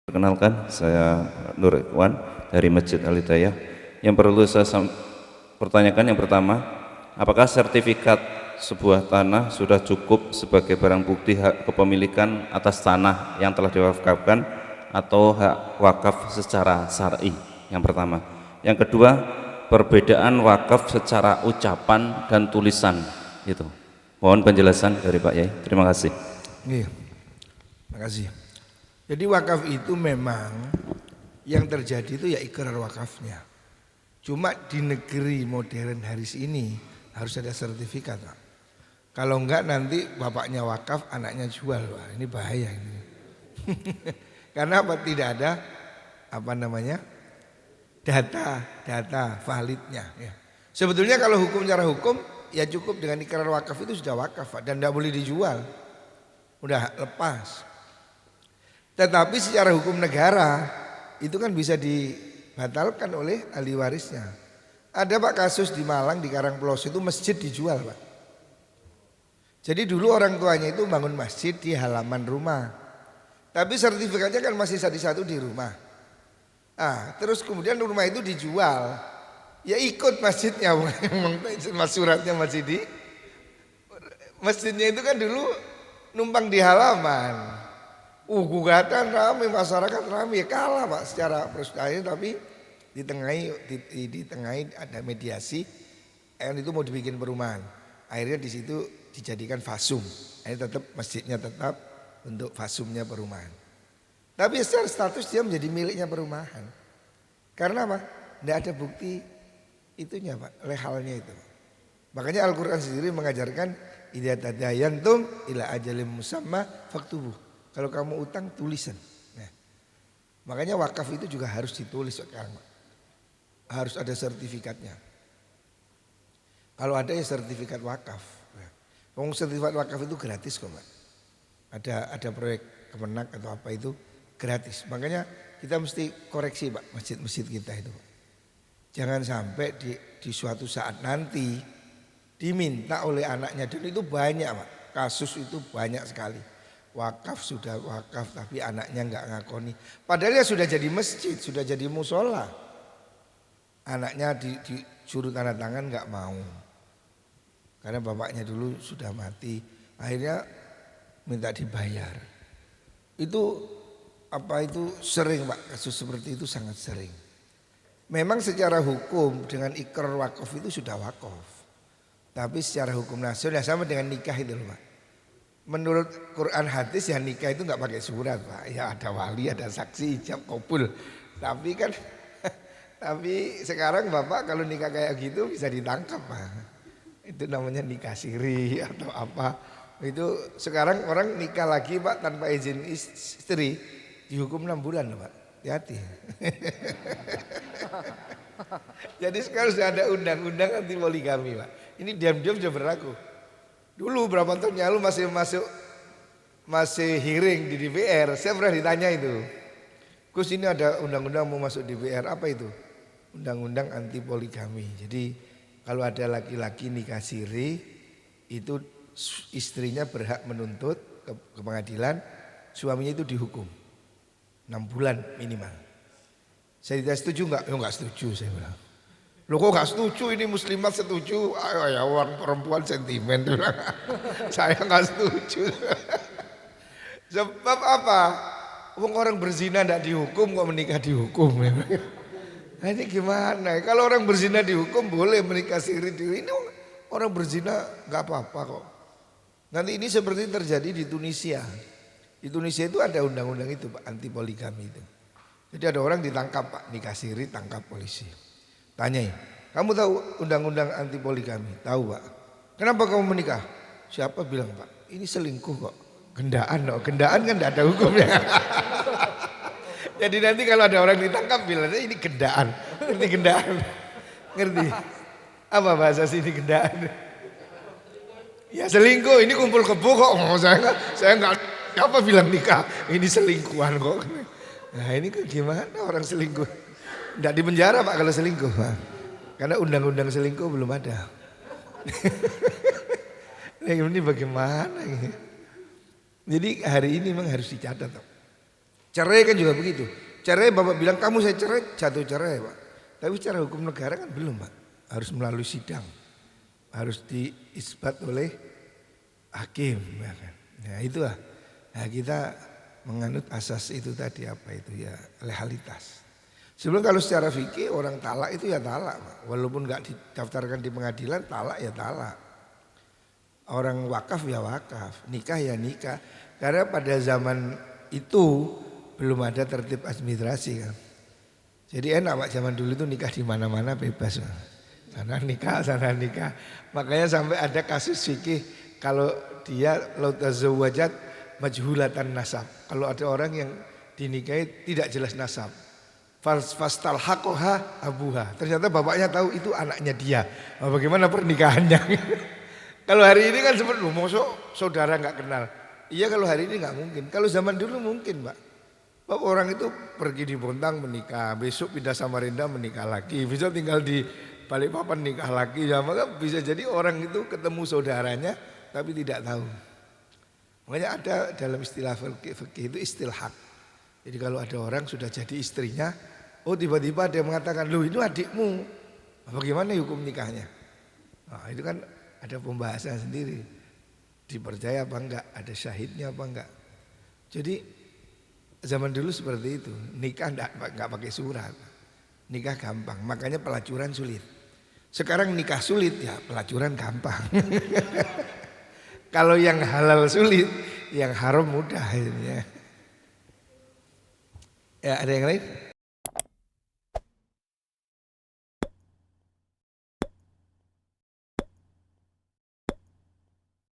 Perkenalkan, saya Nur Ikhwan dari Masjid Al-Hidayah. Yang perlu saya pertanyakan yang pertama, apakah sertifikat sebuah tanah sudah cukup sebagai barang bukti hak kepemilikan atas tanah yang telah diwakafkan atau hak wakaf secara syar'i? Yang pertama. Yang kedua, perbedaan wakaf secara ucapan dan tulisan itu. Mohon penjelasan dari Pak Yai. Terima kasih. Iya, terima kasih. Jadi wakaf itu memang yang terjadi itu ya ikrar wakafnya. Cuma di negeri modern hari ini harus ada sertifikat, Pak. Kalau enggak nanti bapaknya wakaf, anaknya jual, Pak. Ini bahaya ini. Karena apa? Tidak ada data validnya. Ya. Sebetulnya kalau cara hukum ya cukup dengan ikrar wakaf itu sudah wakaf, Pak, dan tidak boleh dijual, udah lepas. Tetapi secara hukum negara itu kan bisa dibatalkan oleh ahli warisnya. Ada Pak kasus di Malang di Karangploso itu masjid dijual, Pak. Jadi dulu orang tuanya itu bangun masjid di halaman rumah. Tapi sertifikatnya kan masih satu-satu di rumah. Terus kemudian rumah itu dijual. Ya ikut masjidnya, suratnya masih di masjidnya itu kan dulu numpang di halaman. Gugatan ramai, masyarakat ramai, kalah Pak secara prosedur, tapi di tengah ada mediasi, itu mau dibikin perumahan. Akhirnya di situ dijadikan fasum. Akhirnya tetap masjidnya tetap untuk fasumnya perumahan. Tapi secara status dia menjadi miliknya perumahan. Karena apa? Tidak ada bukti itunya Pak, lehalnya itu. Makanya Al-Quran sendiri mengajarkan idza tadayantum ila ajalim musamma faktubuh. Kalau kamu utang tulisan. Nah, makanya wakaf itu juga harus ditulis sekarang, Pak. Harus ada sertifikatnya. Kalau ada ya sertifikat wakaf. Nah, sertifikat wakaf itu gratis kok, Pak. Ada proyek Kemenak atau apa itu gratis. Makanya kita mesti koreksi, Pak, masjid-masjid kita itu, Pak. Jangan sampai di suatu saat nanti diminta oleh anaknya, dan itu banyak, Pak. Kasus itu banyak sekali. Wakaf sudah wakaf tapi anaknya enggak ngakoni. Padahal ya sudah jadi masjid, sudah jadi musola. Anaknya disuruh tanda tangan enggak mau. Karena bapaknya dulu sudah mati. Akhirnya minta dibayar. Itu sering Pak, kasus seperti itu sangat sering. Memang secara hukum dengan ikrar wakaf itu sudah wakaf. Tapi secara hukum nasional sama dengan nikah itu loh, Pak. Menurut Quran hadis ya nikah itu nggak pakai surat, Pak. Ya ada wali, ada saksi, ijab kabul. Tapi kan tapi sekarang Bapak kalau nikah kayak gitu bisa ditangkap, Pak. Itu namanya nikah siri atau apa. Itu sekarang orang nikah lagi, Pak, tanpa izin istri dihukum 6 bulan, Pak. Hati-hati. Jadi sekarang sudah ada undang-undang anti poligami, Pak. Ini diam-diam sudah berlaku. Dulu berapa tahun lalu masih hearing di DPR, saya pernah ditanya itu. Gus, ini ada undang-undang mau masuk DPR, apa itu? Undang-undang anti poligami. Jadi kalau ada laki-laki nikah siri itu istrinya berhak menuntut ke pengadilan, suaminya itu dihukum 6 bulan minimal. Saya tidak setuju enggak? Ya enggak setuju saya bilang. Loh kok gak setuju, ini muslimat setuju? Ayo ya orang perempuan sentimen. Saya gak setuju. Sebab apa? Orang berzina tidak dihukum kok menikah dihukum. Nah ini gimana? Kalau orang berzina dihukum boleh, menikah siri dihukum. Ini orang berzina gak apa-apa kok. Nanti ini seperti terjadi di Tunisia. Di Tunisia itu ada undang-undang itu Pak, anti poligami itu. Jadi ada orang ditangkap Pak, nikah siri tangkap polisi. Tanyai, kamu tahu undang-undang anti poligami? Tahu Pak. Kenapa kamu menikah? Siapa bilang Pak? Ini selingkuh kok. Gendaan loh, gendaan kan tidak ada hukumnya. Jadi nanti kalau ada orang ditangkap bilang ini gendaan. Ngerti gendaan? Ngerti? Apa bahasa sini gendaan? Ya selingkuh, ini kumpul kebo kok. Saya enggak apa bilang nikah. Ini selingkuhan kok. Nah ini gimana orang selingkuh? Tidak di penjara Pak kalau selingkuh, Pak. Karena undang-undang selingkuh belum ada. Ini bagaimana ini? Jadi hari ini memang harus dicatat. Cerai kan juga begitu. Cerai bapak bilang kamu saya cerai, jatuh cerai pak. Tapi secara hukum negara kan belum pak. Harus melalui sidang. Harus diisbat oleh hakim. Ya kan? Nah itulah. Nah kita menganut asas itu tadi apa itu ya legalitas. Sebelum kalau secara fikih orang talak itu ya talak pak. Walaupun nggak didaftarkan di pengadilan talak ya talak. Orang wakaf ya wakaf, nikah ya nikah. Karena pada zaman itu belum ada tertib administrasi kan. Jadi enak pak zaman dulu itu nikah di mana-mana bebas. Sana nikah, sana nikah. Makanya sampai ada kasus fikih kalau dia laut tazawwajat majhulatan nasab. Kalau ada orang yang dinikahi tidak jelas nasab. Fastalhaqoha abuha. Ternyata bapaknya tahu itu anaknya dia. Oh, bagaimana pernikahannya? Kalau hari ini kan seperti mosok saudara nggak kenal. Iya kalau hari ini nggak mungkin. Kalau zaman dulu mungkin pak. Bapak orang itu pergi di Bontang menikah, besok pindah Samarinda menikah lagi, besok tinggal di Balikpapan nikah lagi. Ya maka bisa jadi orang itu ketemu saudaranya tapi tidak tahu. Makanya ada dalam istilah fikih itu istilhaq. Jadi kalau ada orang sudah jadi istrinya, oh tiba-tiba dia mengatakan, loh itu adikmu, bagaimana hukum nikahnya? Nah itu kan ada pembahasan sendiri, dipercaya apa enggak, ada syahidnya apa enggak. Jadi zaman dulu seperti itu, nikah enggak pakai surat, nikah gampang, makanya pelacuran sulit. Sekarang nikah sulit ya pelacuran gampang. Kalau yang halal sulit, yang haram mudah. Ya ada yang lain?